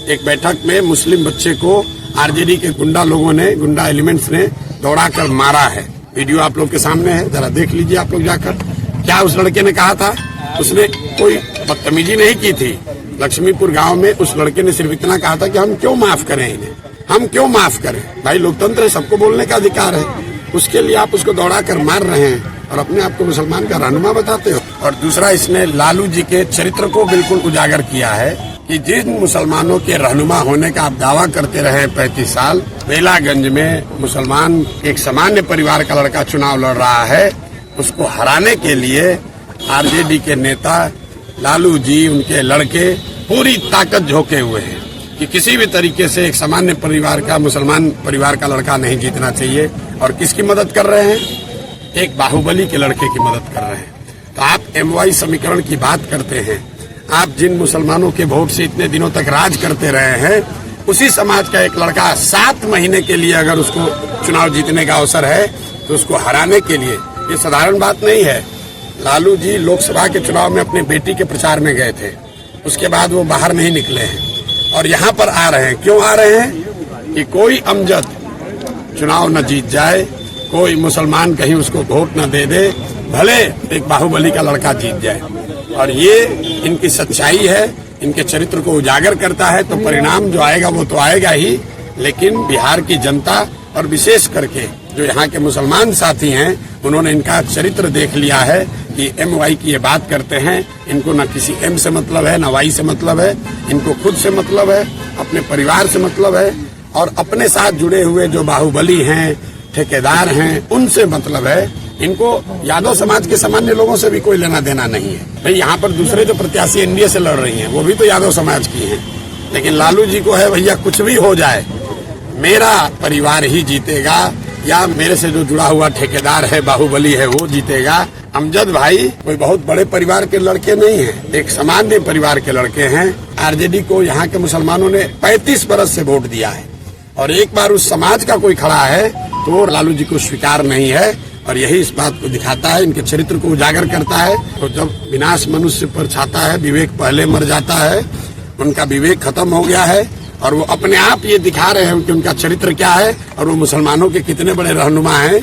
एक बैठक में मुस्लिम बच्चे को आरजेडी के गुंडा एलिमेंट्स ने दौड़ाकर मारा है। वीडियो आप लोग के सामने है, जरा देख लीजिए आप लोग जाकर। क्या उस लड़के ने कहा था? उसने कोई बदतमीजी नहीं की थी। लक्ष्मीपुर गांव में उस लड़के ने सिर्फ इतना कहा था कि हम क्यों माफ करें इन्हें, हम क्यों माफ करें। भाई लोकतंत्र है, सबको बोलने का अधिकार है। उसके लिए आप उसको दौड़ाकर मार रहे हैं और अपने आप को मुसलमान का रहनुमा बताते हो। और दूसरा, इसने लालू जी के चरित्र को बिल्कुल उजागर किया है कि जिन मुसलमानों के रहनुमा होने का आप दावा करते रहे 35 साल, बेलागंज में मुसलमान एक सामान्य परिवार का लड़का चुनाव लड़ रहा है, उसको हराने के लिए आरजेडी के नेता लालू जी, उनके लड़के पूरी ताकत झोंके हुए हैं कि किसी भी तरीके से एक सामान्य परिवार का, मुसलमान परिवार का लड़का नहीं जीतना चाहिए। और किसकी मदद कर रहे हैं? एक बाहुबली के लड़के की मदद कर रहे हैं। तो आप MY समीकरण की बात करते हैं। आप जिन मुसलमानों के वोट से इतने दिनों तक राज करते रहे हैं, उसी समाज का एक लड़का 7 महीने के लिए अगर उसको चुनाव जीतने का अवसर है तो उसको हराने के लिए, ये साधारण बात नहीं है। लालू जी लोकसभा के चुनाव में अपनी बेटी के प्रचार में गए थे, उसके बाद वो बाहर नहीं निकले हैं और यहाँ पर आ रहे हैं। क्यों आ रहे हैं? कि कोई अमजद चुनाव न जीत जाए, कोई मुसलमान कहीं उसको वोट न दे दे, भले एक बाहुबली का लड़का जीत जाए। और ये इनकी सच्चाई है, इनके चरित्र को उजागर करता है। तो परिणाम जो आएगा वो तो आएगा ही, लेकिन बिहार की जनता और विशेष करके जो यहाँ के मुसलमान साथी हैं, उन्होंने इनका चरित्र देख लिया है कि MY की ये बात करते हैं। इनको न किसी M से मतलब है, न Y से मतलब है, इनको खुद से मतलब है, अपने परिवार से मतलब है और अपने साथ जुड़े हुए जो बाहुबली हैं, ठेकेदार हैं, उनसे मतलब है। इनको यादव समाज के सामान्य लोगों से भी कोई लेना देना नहीं है। भाई यहाँ पर दूसरे जो प्रत्याशी NDA से लड़ रही हैं, वो भी तो यादव समाज की हैं। लेकिन लालू जी को है भैया कुछ भी हो जाए, मेरा परिवार ही जीतेगा, या मेरे से जो जुड़ा हुआ ठेकेदार है, बाहुबली है, वो जीतेगा। अमजद भाई कोई बहुत बड़े परिवार के लड़के नहीं हैं, एक सामान्य परिवार के लड़के हैं। आरजेडी को यहाँ के मुसलमानों ने 35 बरस से वोट दिया है और एक बार उस समाज का कोई खड़ा है तो लालू जी को स्वीकार नहीं है। और यही इस बात को दिखाता है, इनके चरित्र को उजागर करता है। तो जब विनाश मनुष्य पर छाता है, विवेक पहले मर जाता है। उनका विवेक खत्म हो गया है और वो अपने आप ये दिखा रहे हैं कि उनका चरित्र क्या है और वो मुसलमानों के कितने बड़े रहनुमा हैं।